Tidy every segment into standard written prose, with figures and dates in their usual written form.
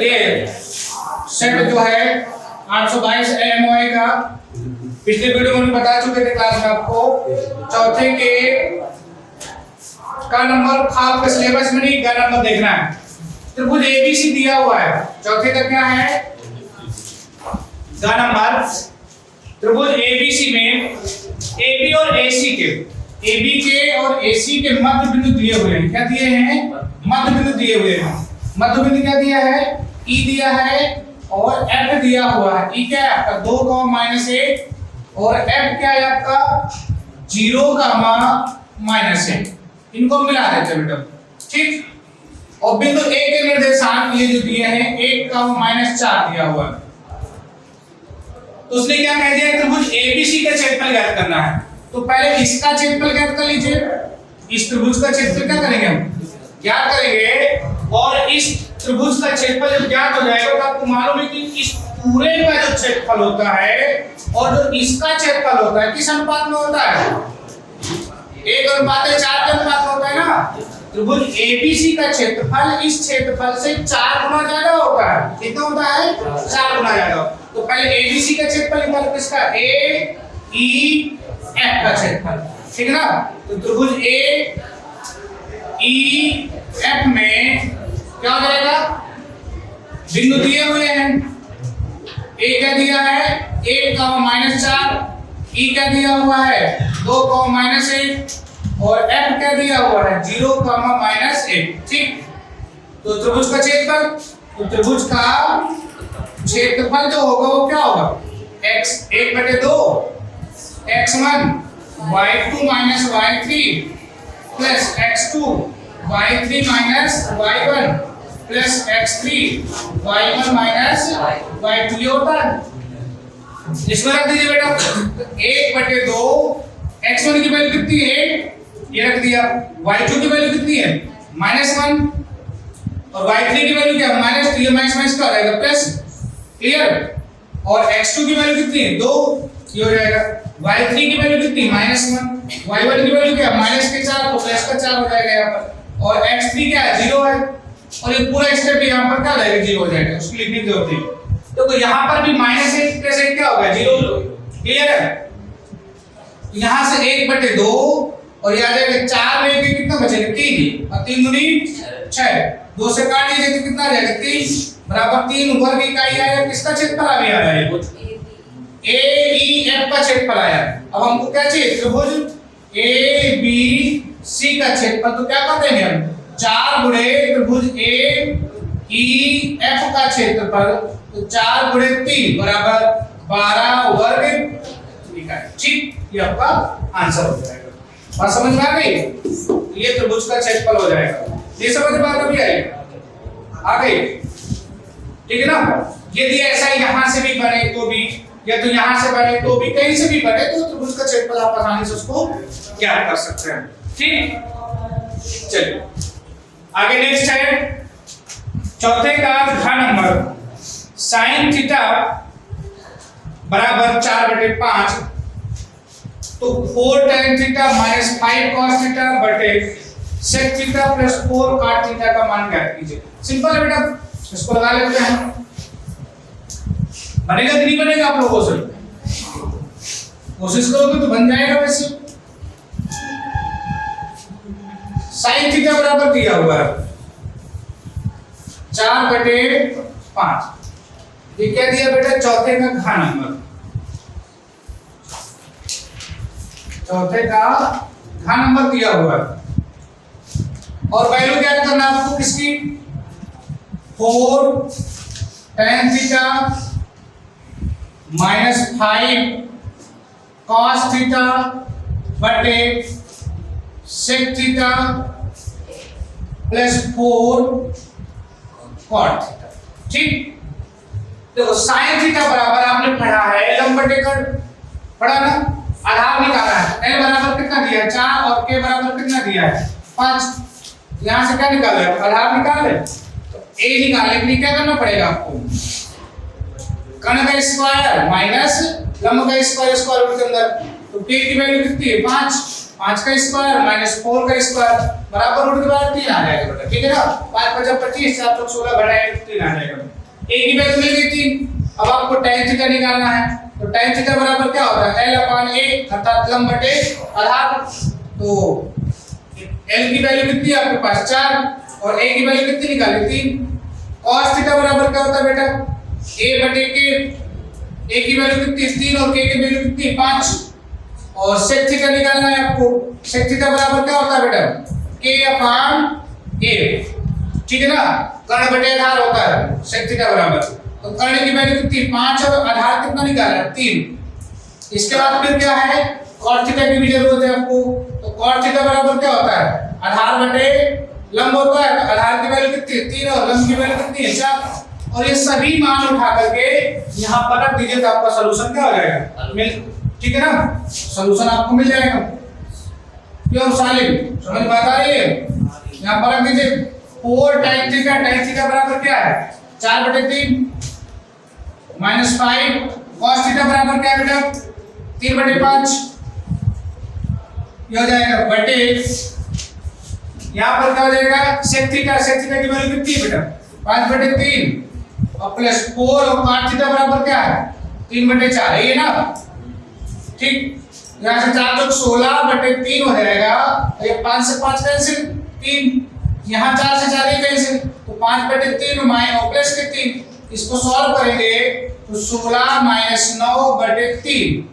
ये सेट जो है 822 AMOI का पिछले वीडियो में बता चुके थे क्लास में आपको। चौथे के का नंबर आपके सिलेबस में नहीं, का नंबर देखना है। त्रिभुज ABC दिया हुआ है, चौथे का क्या है का नंबर। त्रिभुज ABC में AB और AC के और AC के मध्य बिंदु दिए हुए हैं। क्या दिए हैं? मध्य बिंदु दिए हुए हैं। मध्य बिंदु क्या दिया है? E दिया है और F दिया हुआ है। E क्या है आपका 2, -1 और F क्या है आपका 0, -1। इनको मिला देते हैं बेटा, ठीक। और बिंदु A के निर्देशांक ये जो दिए हैं 1, -4 दिया हुआ है। तो उसने क्या कह दिया? त्रिभुज ABC का क्षेत्रफल ज्ञात करना है। तो पहले इसका क्षेत्रफल ज्ञात कर लीजिए। इस त्रिभुज का क्षेत्रफल क्या करेंगे हम? ज्ञात करेंगे। और इस त्रिभुज का क्षेत्रफल जब ज्ञात हो जाएगा तो आपको मालूम है कि इस पूरे का जो क्षेत्रफल होता है और जो इसका क्षेत्रफल होता है किस अनुपात में होता है? 1:4 के अनुपात में होता है ना। त्रिभुज ABC का क्षेत्रफल इस क्षेत्रफल से 4 गुना ज्यादा होता है। कितना होता है? 4 गुना ज्यादा। तो पहले ABC का क्षेत्रफल निकालो, किसका? AEF का क्षेत्रफल, ठीक है ना। तो त्रिभुज AEF में क्या हो जाएगा? बिंदु दिए हुए हैं। A क्या दिया है? 1, -4। E क्या दिया हुआ है? 2, -1 और F क्या दिया हुआ है? 0, -1, ठीक। तो त्रिभुज का क्षेत्रफल, तो त्रिभुज का क्षेत्रफल जो होगा वो क्या होगा? x 1/2 x1 y2 - y3 plus x2 y3 - y1 plus x3 y1 - y2 ये होता है। इसमें रख दीजिए बेटा 1/2 x1 की वैल्यू कितनी है? ये रख दिया। y2 की वैल्यू कितनी है? -1 और y3 की वैल्यू क्या है? -3 ये माइनस का हो जाएगा प्लस, क्लियर। और x2 की वैल्यू कितनी है? 2 ये हो जाएगा। y3 की वैल्यू कितनी? -1। y1 की वैल्यू क्या है? -4 तो प्लस का 4 हो जाएगा यहाँ पर। और x3 क्या है? 0 है। और ये पूरा स्टेप यहाँ पर क्या हो जाएगा? 0 हो जाएगा, उसको लिखने की जरूरत नहीं। तो यहाँ पर भी -1 + 1 क्या होगा? 0, क्लियर है। यहाँ से 1/2 और ये आ जाएगा 4 में के कितना बचेगा? 3 और 3 दूनी 6। 2 से काट दीजिए तो कितना आ जाएगा? 3 बराबर 3 वर्ग इकाई आया। किसका क्षेत्रफल आ गया है? AEF का क्षेत्रफल आया। अब हमको क्या चाहिए? त्रिभुज ABC का क्षेत्रफल। तो क्या कर देंगे हम? 4 गुणे त्रिभुज AEF का क्षेत्रफल, तो 4 गुणे 3 बराबर 12 वर्ग इकाई, ठीक। ये आपका आंसर हो जाएगा। बात समझ में आ गई? ये त्रिभुज का क्षेत्रफल हो जाएगा। ये समझ में अभी आई? आ गई, ठीक है ना। यदि ऐसा यहाँ से भी बने तो भी, या तो यहाँ से बने तो भी, कहीं से भी बने तो त्रिभुज का क्षेत्रफल आप आसानी से उसको ज्ञात कर सकते हैं, ठीक। चलिए आगे नेक्स्ट है चौथे का घन नंबर। sin थीटा बराबर 4/5, तो 4 tan थीटा - 5 cos थीटा बटे sec theta plus 4 cot theta का मान ज्ञात कीजिए। सिंपल है बेटा, इसको लगा लेते हैं। बनेगा कि नहीं बनेगा आप लोगों से? कोशिश करोगे तो बन जाएगा। वैसे sin थीटा बराबर दिया हुआ है 4/5। ये क्या दिया बेटा? चौथे का घन नंबर। चौथे का घन नंबर दिया हुआ है और वैल्यू ज्ञात करना आपको किसकी? 4 tan थीटा -5 cos थीटा बटे sec theta plus 4 cot theta, ठीक। देखो sin थीटा बराबर आपने पढ़ा है लंब बटे कर्ण, पढ़ा ना। आधार निकाला है। l बराबर कितना दिया है? 4 और k बराबर कितना दिया है? 5। यहाँ से क्या निकाल रहे? आधार निकाल रहे तो a निकालने के लिए क्या करना पड़ेगा आपको? कर्ण का स्क्वायर माइनस लंब का स्क्वायर, स्क्वायर रूट के अंदर। तो k की वैल्यू कितनी है? 5। 5 का स्क्वायर माइनस 4 का स्क्वायर बराबर रूट के बाद 3 आ जाएगा बेटा, ठीक है ना। 5 × 5 = 25, 4 × 16 घटाएंगे 3 आ जाएगा। a की वैल्यू मिल गई 3। अब आपको tan थीटा निकालना है, तो tan थीटा बराबर क्या होता है l/a अर्थात लंब बटे आधार। तो l की वैल्यू कितनी है आपके पास 4 और a की वैल्यू कितनी निकाली 3। cos थीटा बराबर क्या होता है बेटा a की वैल्यू कितनी 3 और k की वैल्यू कितनी 5। और sec थीटा निकालना है आपको। sec थीटा बराबर क्या होता है बेटा k/a, ठीक है ना। कर्ण बटे आधार होता है sec थीटा बराबर। तो कर्ण की वैल्यू कितनी 5 और आधार कितना निकाला है 3। इसके बाद फिर क्या है cot थीटा की भी जरूरत है आपको। तो cot थीटा बराबर क्या होता है आधार बटे लंब होता है। तो आधार की वैल्यू कितनी है 3 और लंब की वैल्यू कितनी है 4। और ये सभी मान उठा करके यहाँ पर रख दीजिए तो आपका सॉल्यूशन क्या हो जाएगा ठीक है ना, सॉल्यूशन आपको मिल जाएगा। क्यों सालिम, समझ बात आ रही है। यहाँ पर रख दीजिए 4 tan थीटा बराबर क्या है 4/3 माइनस 5 cos थीटा बराबर क्या है बेटा 3/5। ये हो जाएगा बटे यहाँ पर क्या हो जाएगा sec थीटा की वैल्यू कितनी है बेटा 5/3 और प्लस 4 और cot थीटा बराबर क्या है 3/4 है ये ना, ठीक। यहाँ से 4 × 16/3 हो जाएगा। ये 5 से 5 कैंसिल 3, यहाँ 4 से 4 कैंसिल, तो 5/3 माइनस प्लस के 3। इसको सॉल्व करेंगे तो 16 - 9/3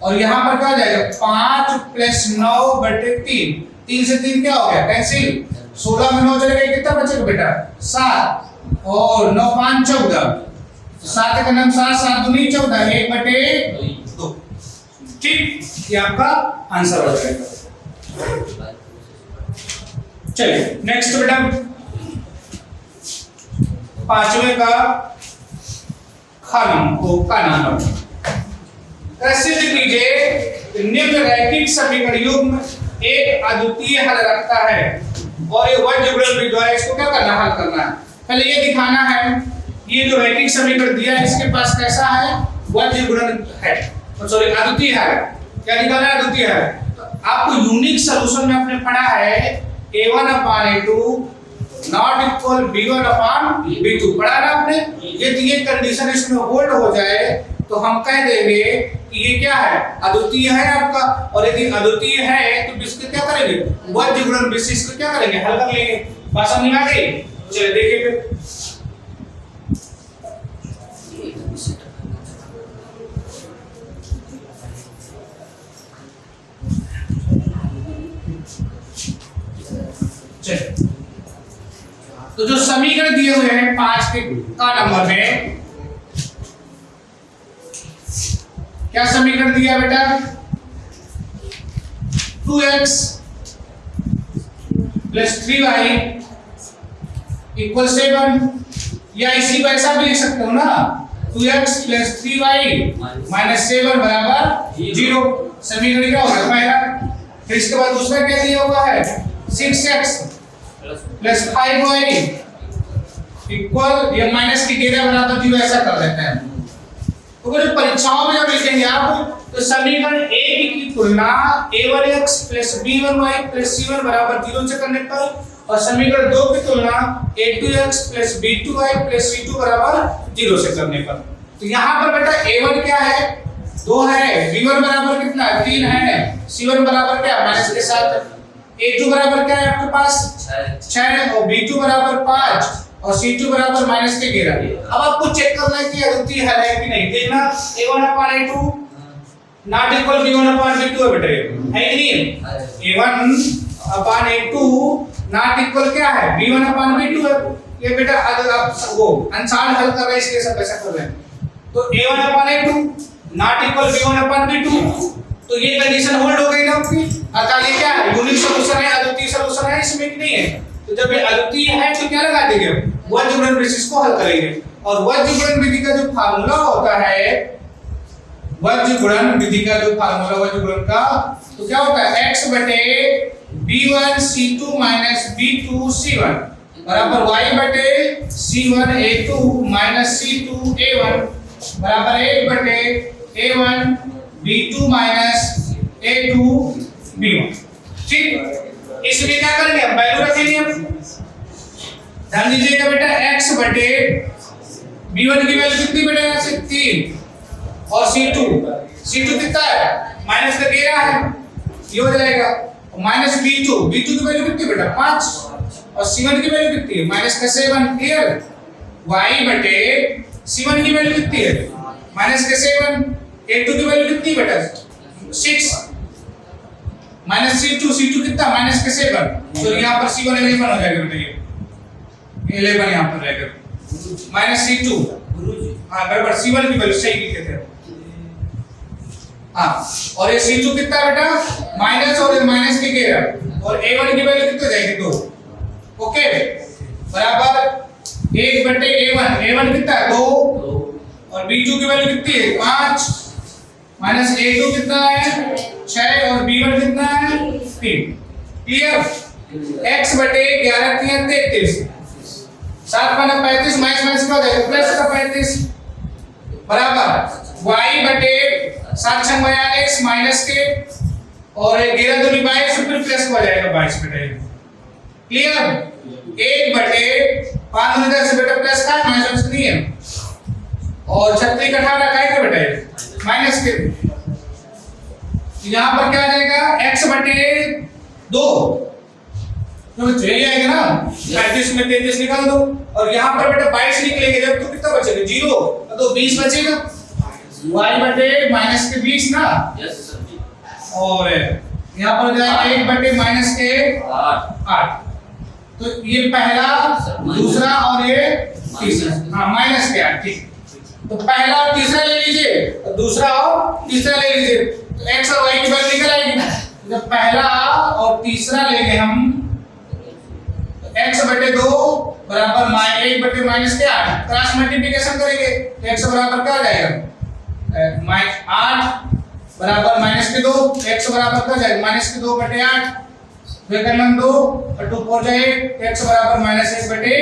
और यहाँ पर क्या हो जाएगा 5 + 9/3। 3 से 3 क्या हो गया कैंसिल। 16 में 9 चले गए कितना बचेगा बेटा 7 और 9 × 5 = 14। 7 का नाम 7 7 दूनी 14 1/2, ठीक। ये आपका आंसर हो जाएगा। चलिए नेक्स्ट बेटा 5वें का नंबर सिद्ध कीजिए निम्न रैखिक समीकरण युग्म एक अद्वितीय हल रखता है और ये वज्र गुणन विधि द्वारा इसको क्या करना हल करना है। पहले ये दिखाना है ये जो रैखिक समीकरण दिया है इसके पास कैसा है वज्र गुणन है, सॉरी अद्वितीय है। क्या निकालना है अद्वितीय है। तो आपको यूनिक सॉल्यूशन में आपने पढ़ा है a1/a2 ≠ b1/b2 पढ़ा ना आपने। यदि ये कंडीशन इसमें होल्ड हो जाए तो हम कह देंगे कि ये क्या है अद्वितीय है आपका। और यदि अद्वितीय है तो इसको क्या करेंगे वज्र गुणन विशेष को क्या करेंगे हल कर लेंगे। बात समझ में आ गई। चलिए देखिए फिर तो जो समीकरण दिए हुए हैं 5 का नंबर में क्या समीकरण दिया बेटा 2x + 3y = 7 या इसी वैसा भी लिख सकते हो ना 2x + 3y - 7 = 0। समीकरण क्या होगा पहला। फिर इसके बाद दूसरा क्या दिया हुआ है 6x + 5y = ये माइनस की घेरा बराबर 0 ऐसा कर देते हैं। तो जब परीक्षाओं में जब लिखेंगे आप तो समीकरण एक की तुलना a1x + b1y + c1 = 0 से करने पर और समीकरण 2 की तुलना a2x + b2y + c2 = 0 से करने पर। तो यहाँ पर बेटा a1 क्या है 2 है, b1 बराबर कितना 3 है, c1 बराबर क्या माइनस के साथ, a2 बराबर क्या है आपके पास 6 और b2 बराबर 5 और c2 बराबर माइनस के 11। अब आपको चेक करना है कि अद्वितीय है कि नहीं। देखना a1/a2 ≠ b1/b2 है बेटा है कि नहीं। a1/a2 ≠ क्या है b1/b2 है। ये बेटा अगर आप वो अंशान हल कर रहे हैं इसलिए सब ऐसा कर रहे हैं। तो a1/a2 ≠ b1/b2 तो ये कंडीशन होल्ड हो गई ना आपकी। अर्थात ये क्या है यूनिक सॉल्यूशन है अद्वितीय सॉल्यूशन है इसमें कि नहीं है। तो जब ये अद्वितीय है तो क्या लगा देंगे वज्र गुणन विशेष को हल करेंगे। और वज्र गुणन विधि का जो फार्मूला होता है वज्र गुणन विधि का जो फार्मूला वज्र गुणन का तो क्या होता है x बटे b1 c2 - b2 c1 बराबर y बटे c1 a2 - c2 a1 बराबर 1 बटे a1 b2 - a2 b1। ठीक, इसमें क्या करेंगे हम वैल्यू रखेंगे हम। ध्यान दीजिएगा बेटा x बटे b1 की वैल्यू कितनी बेटा यहाँ से 3 और c2 कितना है माइनस का 13 है, ये हो जाएगा। माइनस b2 की वैल्यू कितनी बेटा 5 और c1 की वैल्यू कितनी है माइनस का 7, क्लियर। y बटे c1 की वैल्यू कितनी है माइनस का 7, a2 की वैल्यू कितनी बेटा 6 माइनस c2 कितना माइनस का 7, तो यहाँ पर c1 11 हो जाएगा बेटा, ये 11 यहाँ पर रहेगा माइनस c2। हाँ बराबर c1 की वैल्यू सही लिखे थे। हाँ और ये c2 कितना बेटा माइनस और ये माइनस के 11 और a1 की वैल्यू कितनी जाएगी 2, ओके बराबर 1 बटे a1 कितना है 2 और b2 की वैल्यू कितनी है 5 माइनस a2 कितना है 6 और b1 कितना है 3, क्लियर। x बटे 11 3 33 7 5 35 माइनस क्या हो जाएगा प्लस का 35 बराबर y बटे 7 6 42 माइनस के और 11 दूनी 22 फिर प्लस हो जाएगा 22 बेटा, क्लियर। 1 बटे 5 दूनी 10 बेटा प्लस का माइनस नहीं है और 36 का 18 का है बेटा माइनस के, यहाँ पर क्या आ जाएगा x बटे 2 तो यही आएगा ना 35 में 33 निकाल दो और यहाँ पर बेटा 22 निकलेगा जब तो कितना बचेगा 0 तो 20 बचेगा y बटे माइनस के 20 ना, यस सर। और यहाँ पर जाएगा 1 बटे माइनस के 8, तो ये पहला दूसरा और ये तीसरा, हाँ माइनस के 8, ठीक। तो पहला और तीसरा ले लीजिए और दूसरा और तीसरा ले लीजिए तो x और y की वैल्यू निकल आएगी। जब पहला और तीसरा लेंगे हम x बटे 2 बराबर 1 बटे माइनस के 8 क्रॉस मल्टीप्लिकेशन करेंगे तो x बराबर क्या आ जाएगा 8 बराबर माइनस के 2, x बराबर क्या जाएगा माइनस के 2 बटे 8 फिर कर लें 2 और 2 4 जाए x बराबर माइनस 1 बटे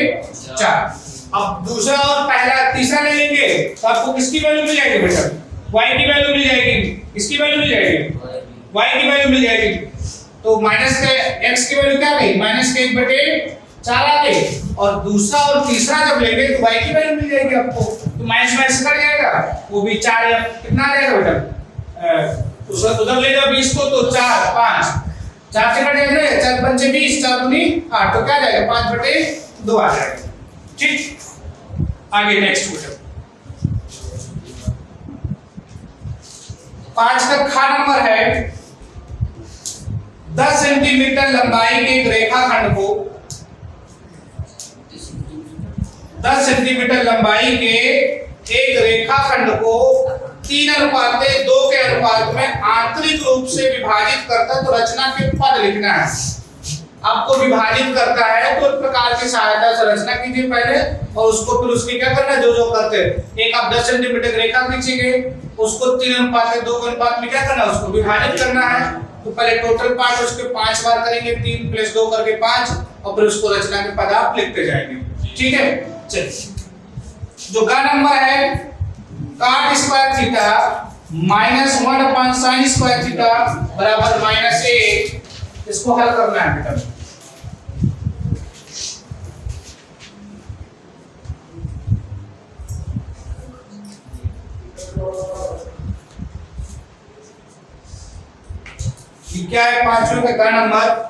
4। अब दूसरा और पहला तीसरा ले लेंगे तो आपको किसकी वैल्यू मिल जाएगी बेटा y की वैल्यू मिल जाएगी, किसकी वैल्यू मिल जाएगी y की वैल्यू मिल जाएगी। तो माइनस के x की वैल्यू क्या गई माइनस के 1 बटे 4 आ गई और दूसरा और तीसरा जब लेंगे तो y की वैल्यू मिल जाएगी आपको, तो माइनस माइनस कट जाएगा वो भी 4 या कितना आ जाएगा बेटा उधर ले जाओ 20 को तो 4 5 4 से कट जाएगा 4 पंचे 20 4 दूनी 8 तो क्या आ जाएगा 5 बटे 2 आ जाएगा, ठीक। आगे नेक्स्ट बेटा 5 का खा नंबर है 10 सेंटीमीटर लंबाई के एक रेखाखंड को 10 सेंटीमीटर लंबाई के एक रेखाखंड को 3:2 के अनुपात में आंतरिक रूप से विभाजित करता है, तो रचना के पद लिखना है। आपको विभाजित करता है तो इस प्रकार की सहायता से रचना कीजिए पहले और उसको फिर उसकी क्या करना है जो करते हैं। एक आप 10 सेंटीमीटर रेखा खींचेंगे उसको 3:2 के अनुपात में क्या करना है उसको विभाजित करना है। तो पहले टोटल पार्ट उसके 5 बार करेंगे 3 + 2 करके 5 और फिर उसको रचना के पद आप लिखते जाएंगे, ठीक है। चलिए जो का नंबर है cot square theta -1 sin square theta बराबर -1, इसको हल करना है बेटा। ये क्या है 5वें का नंबर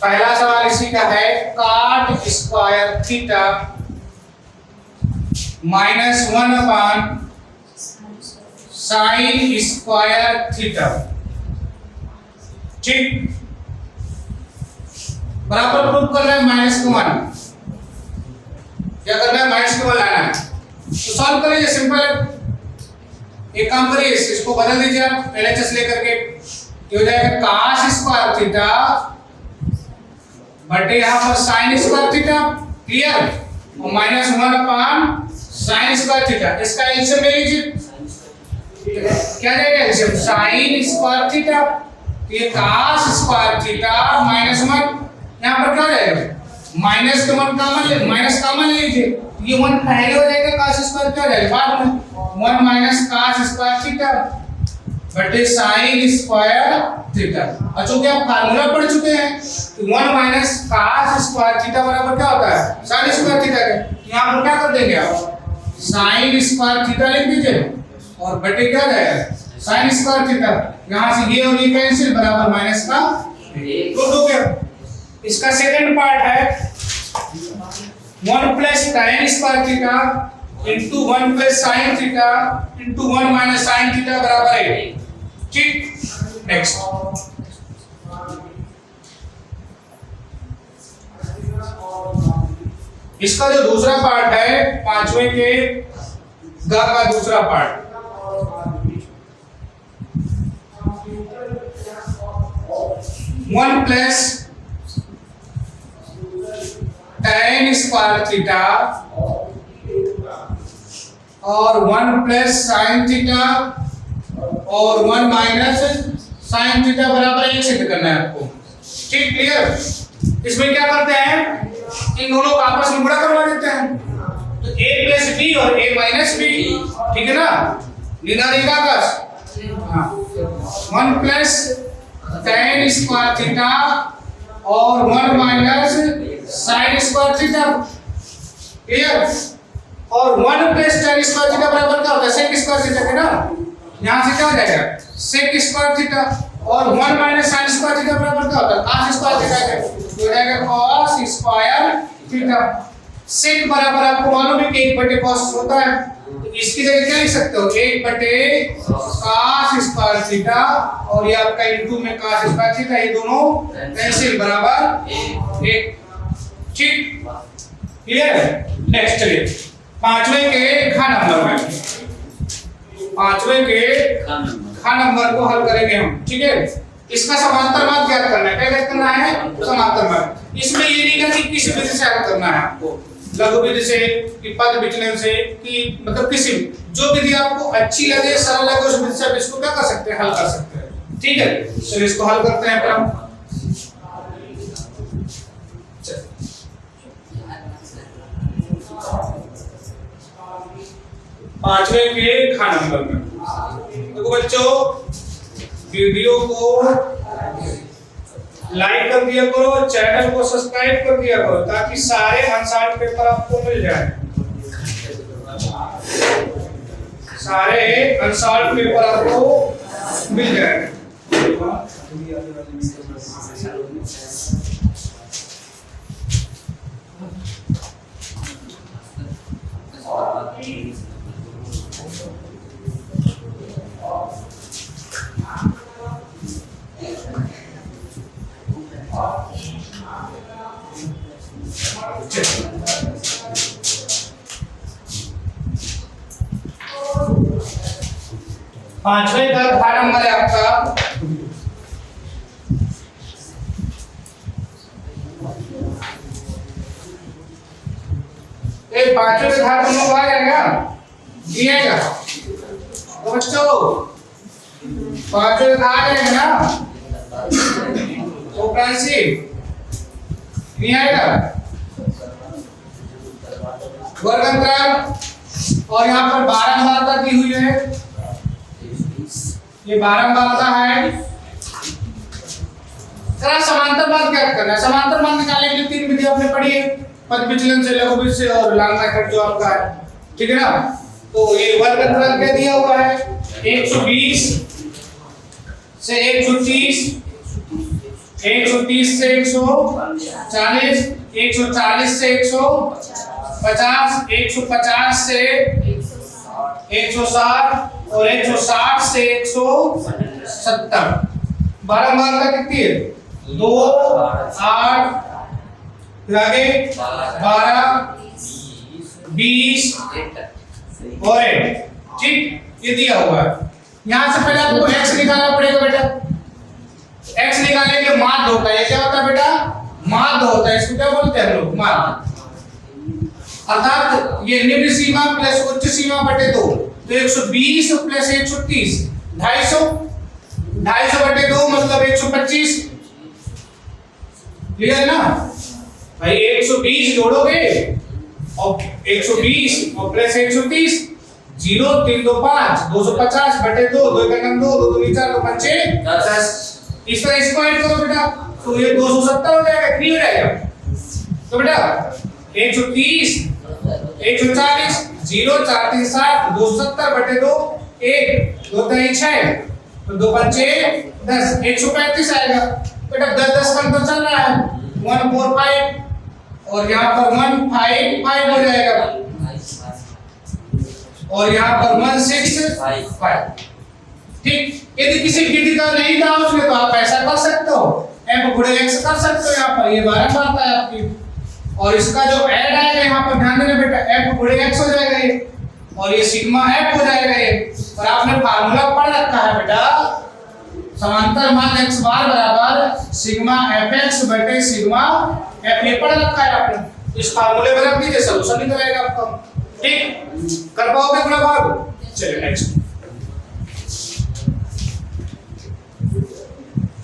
पहला सवाल इसी का है cot square theta -1 sin square theta, ठीक। बराबर प्रूफ कर रहे हैं -1, क्या करना है -1 लाना है। तो सॉल्व करिए, सिंपल एक काम करिए इसको बदल दीजिए आप LHS लेकर के, ये हो जाएगा cos स्क्वायर थीटा बटे यहाँ पर sin स्क्वायर थीटा, क्लियर, और -1 sin स्क्वायर थीटा। इसका एलसीएम ले लीजिए, क्या जाएगा एलसीएम sin स्क्वायर थीटा, ये cos स्क्वायर थीटा -1, यहाँ पर क्या जाएगा माइनस कॉमन ले लीजिए, ये 1 पहले हो जाएगा, cos स्क्वायर क्या हो जाएगा बाद में, 1 माइनस cos स्क्वायर थीटा बटे sin स्क्वायर थीटा। और चूंकि आप फार्मूला पढ़ चुके हैं कि 1 माइनस cos स्क्वायर थीटा बराबर क्या होता है sin स्क्वायर थीटा के, यहाँ पर क्या कर देंगे आप sin स्क्वायर थीटा लिख दीजिए और बटे क्या जाएगा sin स्क्वायर थीटा, यहाँ से ये और ये कैंसिल बराबर माइनस का रूट हो गया। इसका सेकंड पार्ट है 1 plus tan square theta into 1 plus sin theta into 1 minus sin theta बराबर है, ठीक। नेक्स्ट इसका जो दूसरा पार्ट है पांचवें के गा का दूसरा part, one plus tan square theta और 1 प्लस sin थीटा और 1 माइनस sin थीटा बराबर 1 सिद्ध करना है आपको, ठीक क्लियर। इसमें क्या करते हैं इन दोनों को आपस में गुणा करवा देते हैं, तो a प्लस b और a माइनस b, ठीक है ना, लीना देगा कस, हाँ 1 प्लस tan स्क्वायर थीटा और 1 minus sin square theta, clear. और 1 प्लस tan स्क्वायर थीटा बराबर क्या होता है sec स्क्वायर थीटा के ना, यहाँ से क्या हो जाएगा sec स्क्वायर थीटा और 1 माइनस sin स्क्वायर थीटा बराबर क्या होता है cos स्क्वायर थीटा के, तो हो जाएगा cos स्क्वायर थीटा। sec बराबर आपको मालूम है कि 1/cos होता है, तो इसकी जगह क्या लिख सकते हो 1/cos स्क्वायर थीटा और ये आपका इनटू में cos स्क्वायर थीटा, ये दोनों कैंसिल बराबर 1, ठीक क्लियर। नेक्स्ट चलिए पांचवें के खा नंबर में, पांचवें के खा नंबर को हल करेंगे हम, ठीक है। इसका समांतर मार्ग ज्ञात करना है, क्या ज्ञात करना है समांतर मार्ग। इसमें ये नहीं कि किस विधि से हल करना है आपको, लघु विधि से कि पद विचलन से कि मतलब किसी जो विधि आपको अच्छी लगे सरल लगे उस विधि से आप इसको क्या कर सकते हैं हल कर सकते हैं, ठीक है। चलिए इसको हल करते हैं फिर हम। पांचवें के खा नंबर में देखो बच्चों, वीडियो को लाइक कर दिया करो, चैनल को सब्सक्राइब कर दिया करो ताकि सारे अनसॉल्व पेपर आपको मिल जाए, सारे अनसॉल्व पेपर आपको मिल जाए। पांचवें का घा नंबर है आपका पांचवें का घा नंबर आ जाएगा दिएगा तो बच्चों पांचवें घा आ जाएगा ना, तो फ्रेंडशिप नहीं आएगा वर्ग अंतराल और यहाँ पर बारंबारता दी हुई है, ये बारंबारता है। जरा समांतर मार्ग ज्ञात करना है, समांतर मार्ग निकालने के लिए 3 विधि आपने पढ़ी है, पद विचलन से, लघु विधि से और लांबा कट जो आपका है, ठीक है ना। तो ये वर्ग अंतराल क्या दिया हुआ है 120 से 130, 130 से 140, 140 से 150, 150 से 160 और 160 से 170। बारंबारता कितनी है 2, 8 आगे 12, 20 और 8, ठीक ये दिया हुआ है। यहाँ से पहले आपको x निकालना पड़ेगा बेटा, x निकालने के माध्य होता है, क्या होता है बेटा माध्य होता है, इसको क्या बोलते हैं हम लोग माध्य, अर्थात ये निम्न सीमा प्लस उच्च सीमा बटे 2, तो 120 प्लस 130 250, 250 बटे 2 मतलब 125, क्लियर ना भाई। 120 जोड़ोगे ओके 120 और प्लस 130 0 3 2 5 250 बटे 2 2 का 2 2 2 4 2 5 10 इस तरह इसको ऐड करो बेटा तो ये 270 हो जाएगा फ्री हो जाएगा। तो बेटा 130 140 0 4 3 7 270 बटे 2 1 2 3 6 तो 2 5 10 135 आएगा। बेटा 10 10 का तो चल रहा है 145 और यहाँ पर 155 हो जाएगा और यहाँ पर 165। ठीक, यदि किसी गिनती का नहीं था उसमें तो आप ऐसा कर सकते हो f गुणे x कर सकते हो। यहाँ पर ये 12 बात है आपकी और इसका जो ऐड आएगा यहाँ पर ध्यान देना बेटा f गुणे x हो जाएगा ये और ये सिग्मा f हो जाएगा ये। और आपने फार्मूला पढ़ रखा है बेटा समांतर मान x बार बराबर सिग्मा fx बटे सिग्मा f ये पढ़ रखा है आपने। इस फार्मूले में रख दीजिए सॉल्यूशन निकल आएगा आपका। ठीक, कर पाओगे थोड़ा भाग। चलिए नेक्स्ट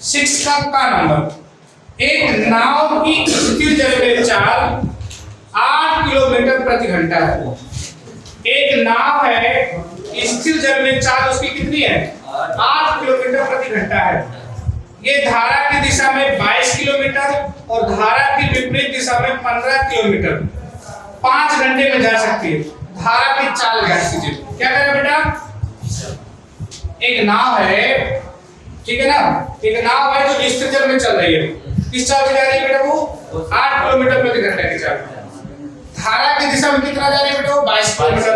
6 का नंबर। एक नाव की स्थिर जल में चाल 8 किलोमीटर प्रति घंटा है। एक नाव है स्थिर जल में चाल उसकी कितनी है 8 किलोमीटर प्रति घंटा है। ये धारा की दिशा में 22 किलोमीटर और धारा की विपरीत दिशा में 15 किलोमीटर 5 घंटे में जा सकती है। धारा की चाल ज्ञात कीजिए। क्या करें बेटा, एक नाव है, ठीक है ना, एक नाव है जो स्थिर जल में चल रही है। किस चाल पे जा रही है बेटा, वो 8 किलोमीटर प्रति घंटा की चाल। धारा की दिशा में कितना जा रही है बेटा, वो 22 किलोमीटर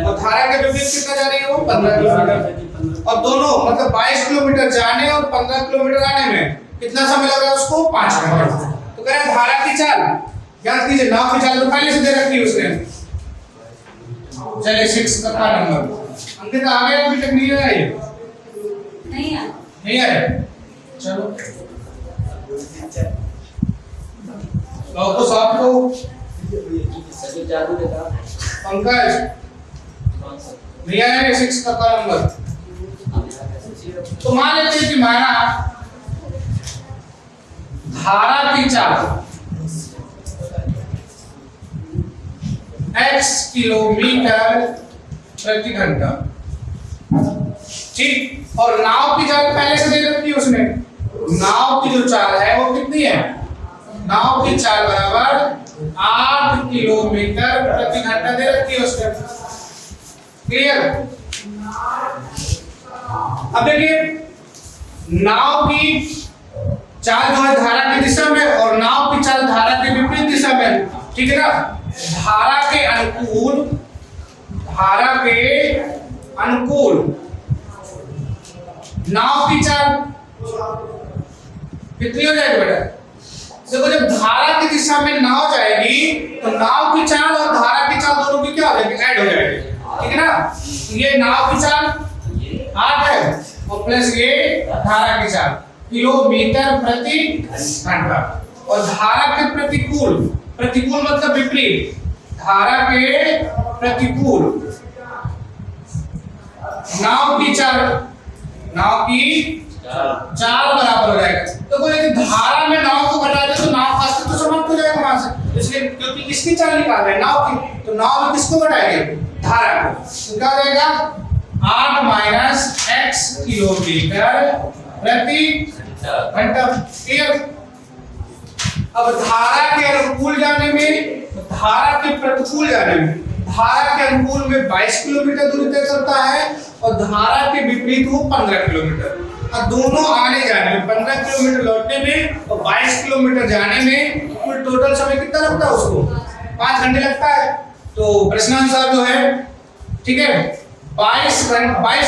और धारा के विपरीत कितना जा रही है, वो 15 किलोमीटर। और दोनों मतलब 22 किलोमीटर जाने और 15 किलोमीटर आने में कितना समय लग रहा है उसको, 5 घंटे। तो कह रहे हैं धारा की चाल ज्ञात कीजिए। नाव की चाल तो पहले से दे रखी है उसने। चलिए 6 का नंबर। अंकित आ गया अभी तक नहीं आया ये? नहीं आया। चलो आपको पंकज नहीं आया 6 का नंबर। तो मान लेते हैं कि माना धारा की चाल x किलोमीटर प्रति घंटा, ठीक, और नाव की चाल पहले से दे रखी है उसने। नाव की जो चाल है वो कितनी है, नाव की चाल बराबर 8 किलोमीटर प्रति घंटा दे रखी है उसने। क्लियर? अब देखिए नाव की चाल जो है धारा की दिशा में और नाव की चाल धारा के विपरीत दिशा में, ठीक है ना। धारा के अनुकूल नाव की चाल कितनी हो जाएगी बेटा, देखो जब धारा की दिशा में नाव जाएगी तो नाव की चाल और धारा की चाल दोनों की क्या हो जाएगी, ऐड हो जाएगी, ठीक है ना। ये नाव की चाल 8 है और प्लस ये धारा की चाल किलोमीटर प्रति घंटा। और धारा के प्रतिकूल, प्रतिकूल मतलब विपरीत, धारा के प्रतिकूल नाव की चाल, नाव की चाल बराबर हो जाएगा। तो कोई यदि धारा में नाव को घटा दे तो नाव का अस्तित्व समाप्त हो जाएगा वहां से। इसलिए क्योंकि किसकी चाल निकाल रहे हैं, नाव की, तो नाव में किसको घटाएंगे, धारा को। तो क्या हो जाएगा 8 माइनस x किलोमीटर प्रति घंटा। क्लियर? अब धारा के अनुकूल जाने में, धारा के प्रतिकूल जाने में, धारा के अनुकूल में 22 किलोमीटर दूरी तय करता है और धारा के विपरीत वो 15 किलोमीटर। और दोनों आने जाने में 15 किलोमीटर लौटने में और 22 किलोमीटर जाने में कुल टोटल समय कितना लगता है उसको, 5 घंटे लगता है। तो प्रश्नानुसार जो है, ठीक है, 22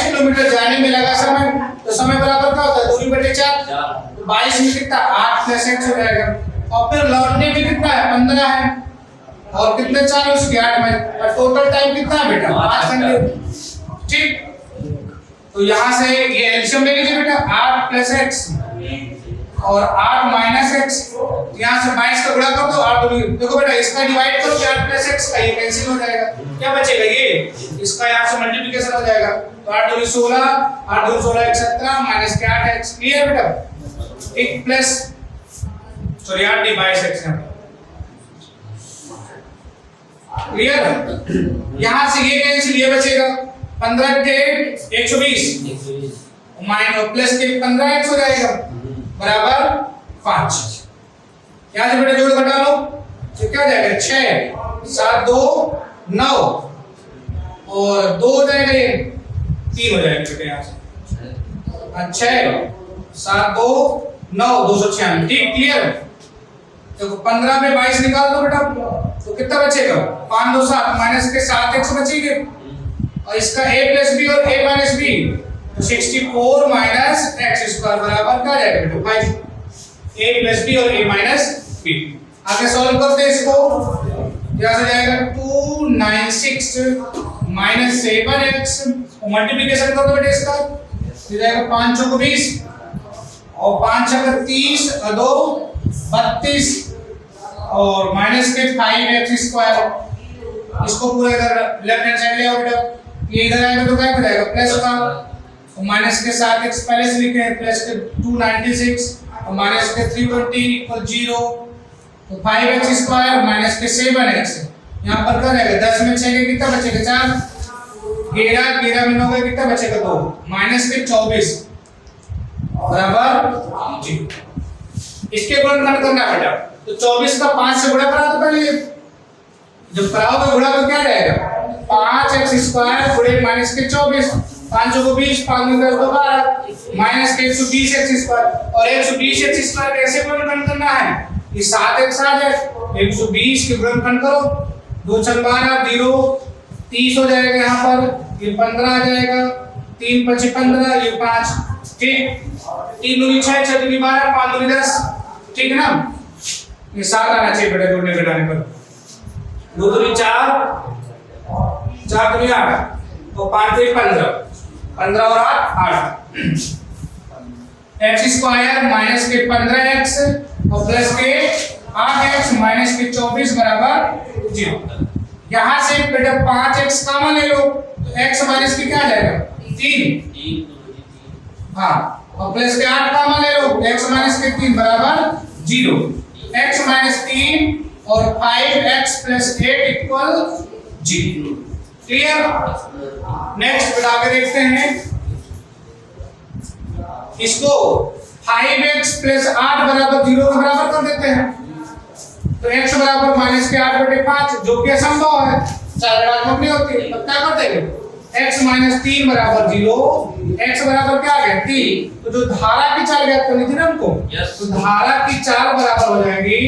किलोमीटर जाने में लगा समय, तो समय बराबर क्या होता है, दूरी बटे 4। 22 में कितना 8 प्लस x हो जाएगा और फिर लौटने में कितना है 15 है और कितने 4 उसके 8 में, और टोटल टाइम कितना है बेटा 5 घंटे। ठीक, तो यहाँ से ये एलसीएम ले लीजिए बेटा 8 प्लस x और 8 माइनस x, यहाँ से 22 का गुणा कर दो 8 देखो बेटा इसका डिवाइड करो 8 प्लस x का, ये कैंसिल हो जाएगा, क्या बचेगा ये, इसका यहाँ से मल्टीप्लिकेशन हो जाएगा। तो 8 दूनी 16, 8 दूनी 16 17 माइनस के 8x। क्लियर बेटा? 1 plus sorry 8 D by x है। क्लियर? यहाँ से ये कैंसिल, ये बचेगा 15 के 120 माइनस प्लस के 15x हो जाएगा बराबर 5। यहाँ से बेटा जोड़ घटा लो तो क्या हो जाएगा 6 7 2 9 और 2 हो जाएगा, ये 3 हो जाएगा बेटा यहाँ से 6 7 2 9 296। ठीक क्लियर? देखो 15 में 22 निकाल दो बेटा तो कितना बचेगा 5 2 7 माइनस के 7x बचेंगे और इसका a प्लस b और a माइनस b तो 64 माइनस x स्क्वायर बराबर क्या जाएगा बेटा 5 a प्लस b और a माइनस b। आगे सॉल्व करते हैं इसको, क्या हो जाएगा 296 माइनस 7x मल्टीप्लिकेशन कर दो बेटा इसका, ये जाएगा 5 चौको 20 और 5 छक्के 30 और 2 32 और माइनस के 5x स्क्वायर। इसको पूरा इधर लेफ्ट हैंड साइड ले आओ बेटा, ये इधर आएगा तो क्या हो जाएगा प्लस का और माइनस के 7x पहले से लिखे हैं प्लस के 296 और माइनस के 320 इक्वल 0 तो 5x स्क्वायर माइनस के 7x। यहाँ पर क्या रहेगा 10 में 6 के कितना बचेगा 4 11 में 9 के कितना बचेगा 2 माइनस के 24 बराबर 0। इसके गुणनखंड करना बेटा तो 24 का 5 से गुणा करा तो पहले जब कराओगे गुणा तो क्या रहेगा 5x स्क्वायर गुणे माइनस के 24 5 को 20 5 में 10 तो 12 माइनस के 120x स्क्वायर और 120x स्क्वायर कैसे गुणनखंड करना है ये 7x आ जाए 120 के गुणनखंड करो 2 6 12 0 30 हो जाएगा, यहाँ पर ये 15 आ जाएगा 3 5 15 ये 5 ठीक 3 दूनी 6 6 दूनी 12 5 दूनी 10 ठीक है ना। ये 7 आना चाहिए बेटा जोड़ने घटाने पर 2 दूनी 4 4 दूनी 8 और 5 दूनी 15 और 8 x स्क्वायर माइनस के 15x और प्लस के 8x माइनस के 24 बराबर 0। यहाँ से बेटा 5x कॉमन ले लो तो x माइनस के क्या आ जाएगा 3 हाँ और प्लस के 8 कॉमन ले लो x माइनस के 3 बराबर 0 x माइनस 3 और 5x plus 8 equal 0। Clear? Next बेटा आगे देखते हैं इसको 5x प्लस 8 बराबर 0 के बराबर कर देते हैं तो x बराबर माइनस के 8 बटे 5 जो कि असंभव है चार ऋणात्मक नहीं होती तब क्या कर देंगे x माइनस 3 बराबर 0 x बराबर क्या आ गया 3 तो जो धारा की चाल ज्ञात करनी थी ना हमको तो धारा की चाल बराबर हो जाएगी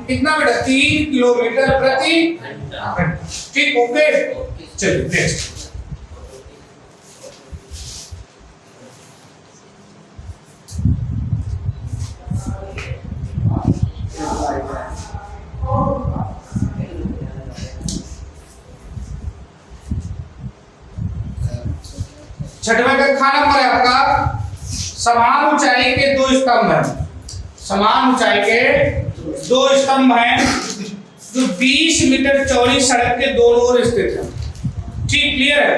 कितना बेटा 3 किलोमीटर प्रति घंटा। ठीक ओके चलिए नेक्स्ट छठवें का खा नंबर है आपका समान ऊंचाई के दो स्तंभ हैं, समान ऊंचाई के दो स्तंभ हैं जो 20 मीटर चौड़ी सड़क के दोनों ओर स्थित है। ठीक क्लियर है?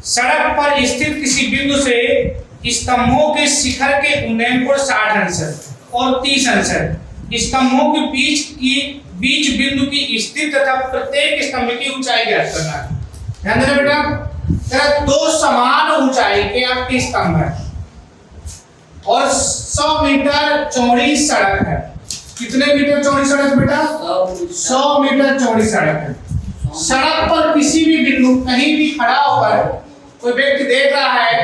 सड़क पर स्थित किसी बिंदु से स्तंभों के शिखर के उन्नयन कोण 60 अंश है और 30 अंश है। स्तंभों के बीच बिंदु की स्थिति तथा प्रत्येक स्तंभ की ऊंचाई ज्ञात करना है। ध्यान देना बेटा दो समान ऊंचाई के आपके स्तंभ है और 100 मीटर चौड़ी सड़क है। कितने मीटर चौड़ी सड़क बेटा 100 मीटर चौड़ी सड़क है। सड़क पर किसी भी बिंदु कहीं भी खड़ा होकर कोई व्यक्ति देख रहा है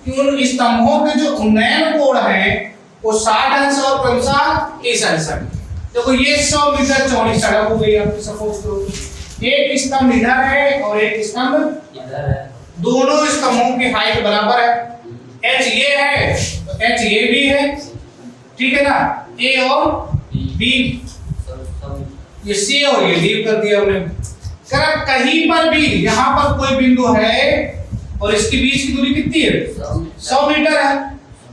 कि उन स्तंभों के जो उन्नयन कोण है वो 60 अंश और क्रमशः 30 अंश है। देखो ये 100 मीटर चौड़ी सड़क हो गई आपकी सपोज करो एक स्तंभ इधर है और एक स्तंभ इधर है, दोनों स्तंभों की हाइट बराबर है। h ये है तो h ये भी है ठीक है ना a और b ये c और ये d कर दिया हमने। कर कहीं पर भी यहाँ पर कोई बिंदु है और इसके बीच की दूरी कितनी है 100 मीटर है।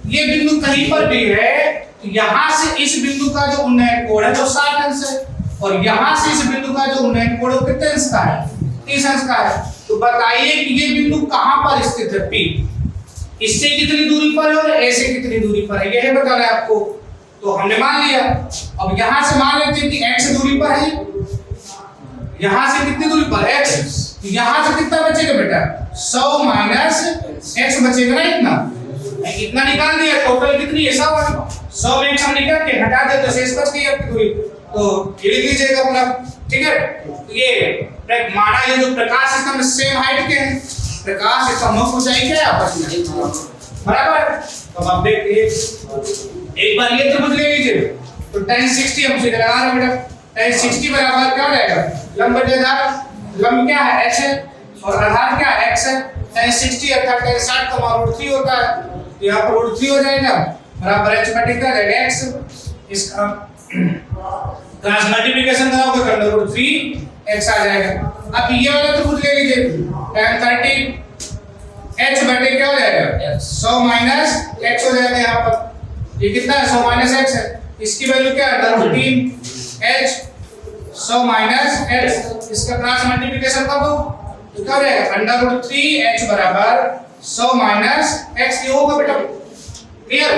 ये बिंदु कहीं पर भी है तो यहाँ से इस बिंदु का जो उन्नयन कोण है वो 60 अंश है और यहाँ से इस बिंदु का जो उन्नयन कोण है कितने अंश का है 30 अंश का है। तो बताइए कि ये बिंदु कहाँ पर स्थित है P, इससे कितनी दूरी पर है और A से कितनी दूरी पर है यह बताना है आपको। तो हमने मान लिया, अब यहाँ से मान लेते हैं कि x दूरी पर है यहाँ से कितनी दूरी पर x, यहाँ से कितना बचेगा बेटा 100 माइनस x बचेगा ना इतना, इतना निकाल दिया, टोटल कितनी है 100 में x हम निकाल के हटा दे तो शेष बच गई आपकी दूरी, तो ये लिख लीजिएगा अपना, ठीक है। तो ये माना ये जो प्रकाश सिस्टम सेम हाइट के हैं, प्रकाश इसका मुख्य ऊंचाई क्या है आपस में बराबर। तो अब देखिए एक बार ये त्रिभुज ले लीजिए, तो tan 60 हम सीधे लगा रहे हैं बेटा, tan 60 बराबर क्या हो जाएगा लंब बटे आधार, लंब क्या है h है और आधार क्या है x है, tan 60 अर्थात tan 60 का मान √3 होता है, तो यहाँ पर √3 हो जाएगा बराबर h बटे क्या है x, इसका क्रॉस मल्टीप्लिकेशन कराओगे तो √3x आ जाएगा। अब ये वाला त्रिभुज ले लीजिए, tan 30 h बटे क्या हो जाएगा 100 माइनस x हो जाएगा, यहाँ पर ये कितना है 100 माइनस x है, इसकी वैल्यू क्या है √3h 100 माइनस x, इसका क्रॉस मल्टीप्लिकेशन कर दो तो क्या हो जाएगा √3h बराबर 100 माइनस x, ये होगा बेटा क्लियर।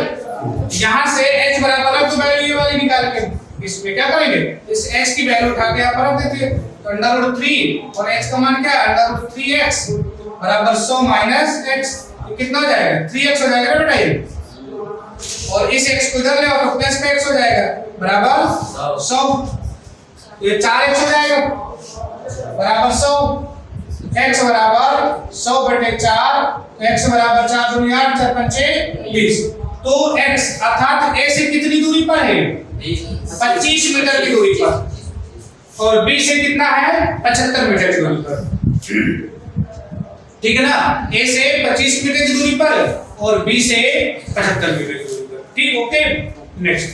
यहाँ से h बराबर है तो वैल्यू ये वाली निकाल के इसमें क्या करेंगे, इस x की वैल्यू उठा के यहाँ पर रख देते हैं, तो √3 और h का मान क्या है √3x बराबर 100 माइनस x, तो कितना हो जाएगा 3x हो जाएगा बेटा ये, और इस x को इधर ले आओ तो प्लस का x हो जाएगा बराबर 100, ये 4x हो जाएगा बराबर 100, x बराबर 100 बटे 4, x बराबर 4 दूनी 8 4 पंचे 20, तो x अर्थात a से कितनी दूरी पर है 25 मीटर की दूरी पर, और b से कितना है 75 मीटर की दूरी पर, ठीक है ना, a से 25 मीटर की दूरी पर और b से 75 मीटर की दूरी पर, ठीक ओके नेक्स्ट।